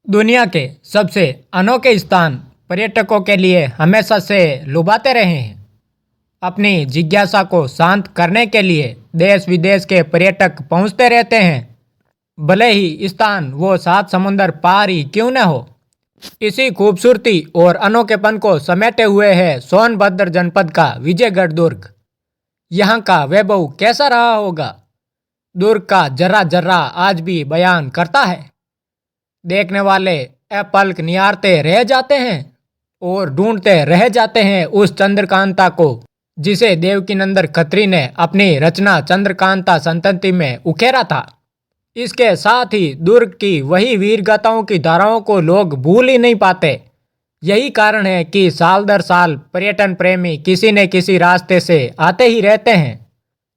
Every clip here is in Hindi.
दुनिया के सबसे अनोखे स्थान पर्यटकों के लिए हमेशा से लुभाते रहे हैं। अपनी जिज्ञासा को शांत करने के लिए देश विदेश के पर्यटक पहुंचते रहते हैं, भले ही स्थान वो सात समुंदर पार ही क्यों न हो। इसी खूबसूरती और अनोखेपन को समेटे हुए है सोनभद्र जनपद का विजयगढ़ दुर्ग। यहाँ का वैभव कैसा रहा होगा, दुर्ग का जर्रा जर्रा आज भी बयान करता है। देखने वाले अपलक निहारते रह जाते हैं और ढूंढते रह जाते हैं उस चंद्रकांता को जिसे देवकीनंदन खत्री ने अपनी रचना चंद्रकांता संतति में उकेरा था। इसके साथ ही दुर्ग की वही वीर गाथाओं की धाराओं को लोग भूल ही नहीं पाते। यही कारण है कि साल दर साल पर्यटन प्रेमी किसी न किसी रास्ते से आते ही रहते हैं।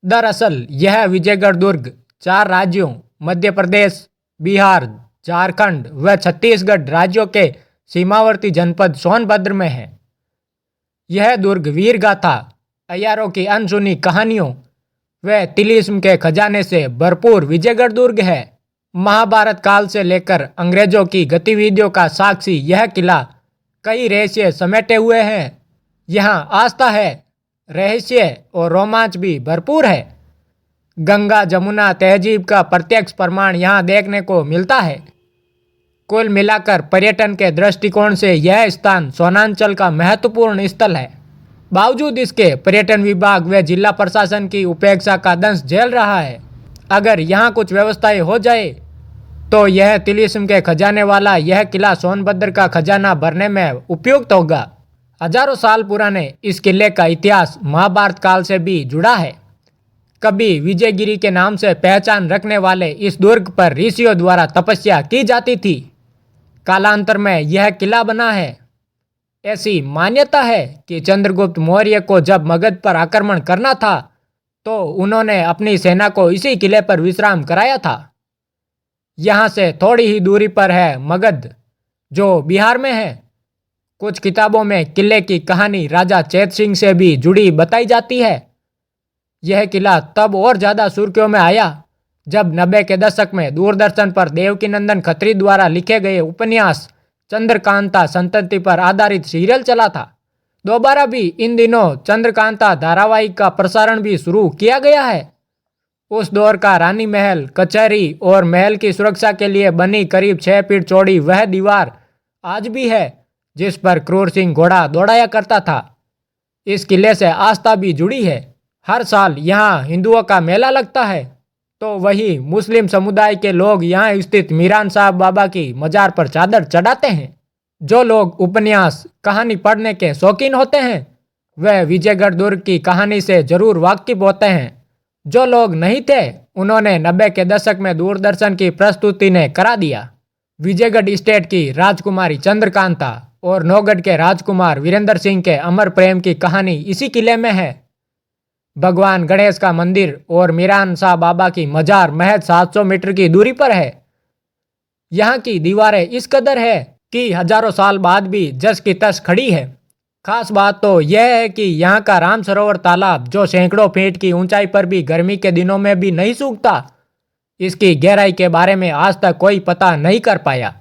दरअसल यह विजयगढ़ दुर्ग 4 राज्यों मध्य प्रदेश, बिहार, झारखंड व छत्तीसगढ़ राज्यों के सीमावर्ती जनपद सोनभद्र में है। यह दुर्ग वीर गाथा, अय्यारों की अनसुनी कहानियों व तिलिस्म के खजाने से भरपूर विजयगढ़ दुर्ग है। महाभारत काल से लेकर अंग्रेजों की गतिविधियों का साक्षी यह किला कई रहस्य समेटे हुए हैं। यहाँ आस्था है, रहस्य और रोमांच भी भरपूर है। गंगा जमुना तहजीब का प्रत्यक्ष प्रमाण यहाँ देखने को मिलता है। कुल मिलाकर पर्यटन के दृष्टिकोण से यह स्थान सोनांचल का महत्वपूर्ण स्थल है। बावजूद इसके पर्यटन विभाग व जिला प्रशासन की उपेक्षा का दंश झेल रहा है। अगर यहाँ कुछ व्यवस्थाएं हो जाए तो यह तिलिस्म के खजाने वाला यह किला सोनभद्र का खजाना भरने में उपयुक्त होगा। हजारों साल पुराने इस किले का इतिहास महाभारत काल से भी जुड़ा है। कभी विजयगिरी के नाम से पहचान रखने वाले इस दुर्ग पर ऋषियों द्वारा तपस्या की जाती थी। कालांतर में यह किला बना है। ऐसी मान्यता है कि चंद्रगुप्त मौर्य को जब मगध पर आक्रमण करना था तो उन्होंने अपनी सेना को इसी किले पर विश्राम कराया था। यहाँ से थोड़ी ही दूरी पर है मगध, जो बिहार में है। कुछ किताबों में किले की कहानी राजा चैत सिंह से भी जुड़ी बताई जाती है। यह किला तब और ज़्यादा सुर्खियों में आया जब 90 के दशक में दूरदर्शन पर देवकीनंदन खत्री द्वारा लिखे गए उपन्यास चंद्रकांता संतति पर आधारित सीरियल चला था। दोबारा भी इन दिनों चंद्रकांता धारावाहिक का प्रसारण भी शुरू किया गया है। उस दौर का रानी महल, कचहरी और महल की सुरक्षा के लिए बनी करीब 6 फीट चौड़ी वह दीवार आज भी है जिस पर क्रूर सिंह घोड़ा दौड़ाया करता था। इस किले से आस्था भी जुड़ी है। हर साल यहाँ हिंदुओं का मेला लगता है तो वही मुस्लिम समुदाय के लोग यहाँ स्थित मीरान साहब बाबा की मजार पर चादर चढ़ाते हैं। जो लोग उपन्यास कहानी पढ़ने के शौकीन होते हैं वह विजयगढ़ दुर्ग की कहानी से जरूर वाकिफ होते हैं। जो लोग नहीं थे उन्होंने 90 के दशक में दूरदर्शन की प्रस्तुति ने करा दिया। विजयगढ़ स्टेट की राजकुमारी चंद्रकांता और नौगढ़ के राजकुमार वीरेंद्र सिंह के अमर प्रेम की कहानी इसी किले में है। भगवान गणेश का मंदिर और मीरान शाह बाबा की मजार महज 700 मीटर की दूरी पर है। यहाँ की दीवारें इस कदर है कि हजारों साल बाद भी जस की तस खड़ी है। खास बात तो यह है कि यहाँ का राम सरोवर तालाब जो सैकड़ों फीट की ऊंचाई पर भी गर्मी के दिनों में भी नहीं सूखता, इसकी गहराई के बारे में आज तक कोई पता नहीं कर पाया।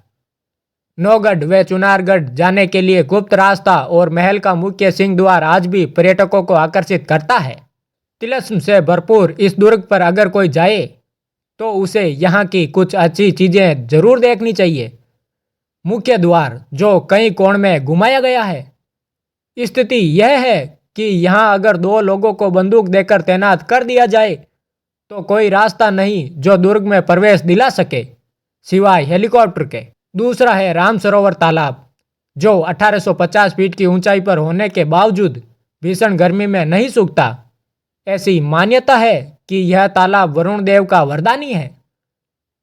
नौगढ़ व चुनारगढ़ जाने के लिए गुप्त रास्ता और महल का मुख्य सिंह द्वार आज भी पर्यटकों को आकर्षित करता है। तिलिस्म से भरपूर इस दुर्ग पर अगर कोई जाए तो उसे यहाँ की कुछ अच्छी चीजें जरूर देखनी चाहिए। मुख्य द्वार जो कई कोण में घुमाया गया है। स्थिति यह है कि यहाँ अगर 2 लोगों को बंदूक देकर तैनात कर दिया जाए तो कोई रास्ता नहीं जो दुर्ग में प्रवेश दिला सके सिवाय हेलीकॉप्टर के। दूसरा है राम सरोवर तालाब जो 1850 फीट की ऊंचाई पर होने के बावजूद भीषण गर्मी में नहीं सूखता। ऐसी मान्यता है कि यह तालाब वरुण देव का वरदानी है।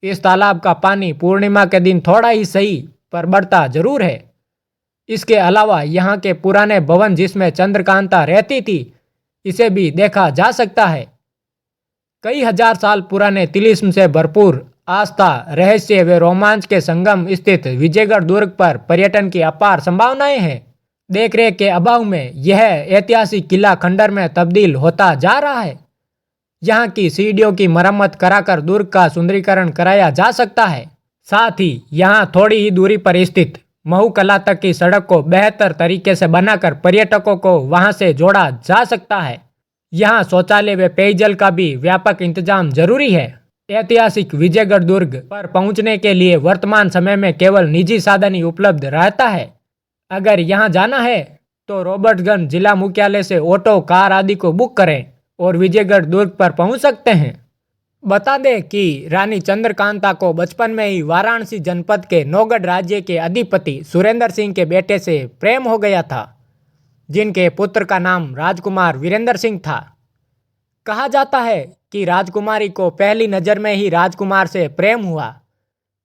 इस तालाब का पानी पूर्णिमा के दिन थोड़ा ही सही पर बढ़ता जरूर है। इसके अलावा यहाँ के पुराने भवन जिसमें चंद्रकांता रहती थी, इसे भी देखा जा सकता है। कई हजार साल पुराने तिलिस्म से भरपूर आस्था, रहस्य व रोमांच के संगम स्थित विजयगढ़ दुर्ग पर पर्यटन की अपार संभावनाएं हैं। देखरेख के अभाव में यह ऐतिहासिक किला खंडर में तब्दील होता जा रहा है। यहाँ की सीढ़ियों की मरम्मत कराकर दुर्ग का सुंदरीकरण कराया जा सकता है। साथ ही यहाँ थोड़ी ही दूरी पर स्थित महू कला तक की सड़क को बेहतर तरीके से बनाकर पर्यटकों को वहां से जोड़ा जा सकता है। यहाँ शौचालय व पेयजल का भी व्यापक इंतजाम जरूरी है। ऐतिहासिक विजयगढ़ दुर्ग पर पहुंचने के लिए वर्तमान समय में केवल निजी साधन ही उपलब्ध रहता है। अगर यहाँ जाना है तो रॉबर्ट्सगंज जिला मुख्यालय से ऑटो, कार आदि को बुक करें और विजयगढ़ दुर्ग पर पहुंच सकते हैं। बता दें कि रानी चंद्रकांता को बचपन में ही वाराणसी जनपद के नौगढ़ राज्य के अधिपति सुरेंद्र सिंह के बेटे से प्रेम हो गया था, जिनके पुत्र का नाम राजकुमार वीरेंद्र सिंह था। कहा जाता है कि राजकुमारी को पहली नज़र में ही राजकुमार से प्रेम हुआ,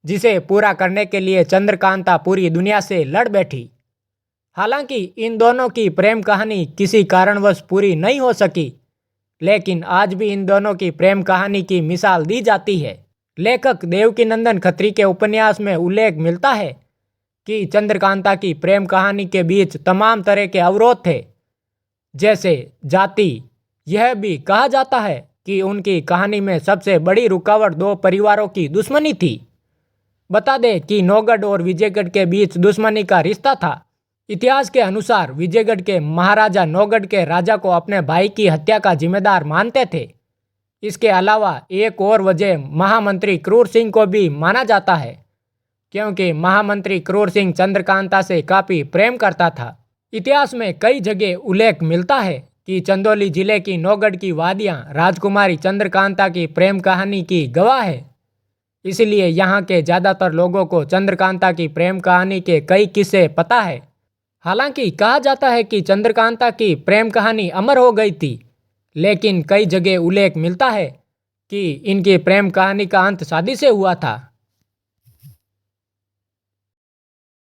जिसे पूरा करने के लिए चंद्रकांता पूरी दुनिया से लड़ बैठी। हालांकि इन दोनों की प्रेम कहानी किसी कारणवश पूरी नहीं हो सकी, लेकिन आज भी इन दोनों की प्रेम कहानी की मिसाल दी जाती है। लेखक देवकीनंदन खत्री के उपन्यास में उल्लेख मिलता है कि चंद्रकांता की प्रेम कहानी के बीच तमाम तरह के अवरोध थे, जैसे जाति। यह भी कहा जाता है कि उनकी कहानी में सबसे बड़ी रुकावट दो परिवारों की दुश्मनी थी। बता दें कि नौगढ़ और विजयगढ़ के बीच दुश्मनी का रिश्ता था। इतिहास के अनुसार विजयगढ़ के महाराजा नौगढ़ के राजा को अपने भाई की हत्या का जिम्मेदार मानते थे। इसके अलावा एक और वजह महामंत्री क्रूर सिंह को भी माना जाता है, क्योंकि महामंत्री क्रूर सिंह चंद्रकांता से काफ़ी प्रेम करता था। इतिहास में कई जगह उल्लेख मिलता है कि चंदौली जिले की नौगढ़ की वादियाँ राजकुमारी चंद्रकांता की प्रेम कहानी की गवाह है। इसलिए यहाँ के ज़्यादातर लोगों को चंद्रकांता की प्रेम कहानी के कई किस्से पता है। हालांकि कहा जाता है कि चंद्रकांता की प्रेम कहानी अमर हो गई थी, लेकिन कई जगह उल्लेख मिलता है कि इनकी प्रेम कहानी का अंत शादी से हुआ था।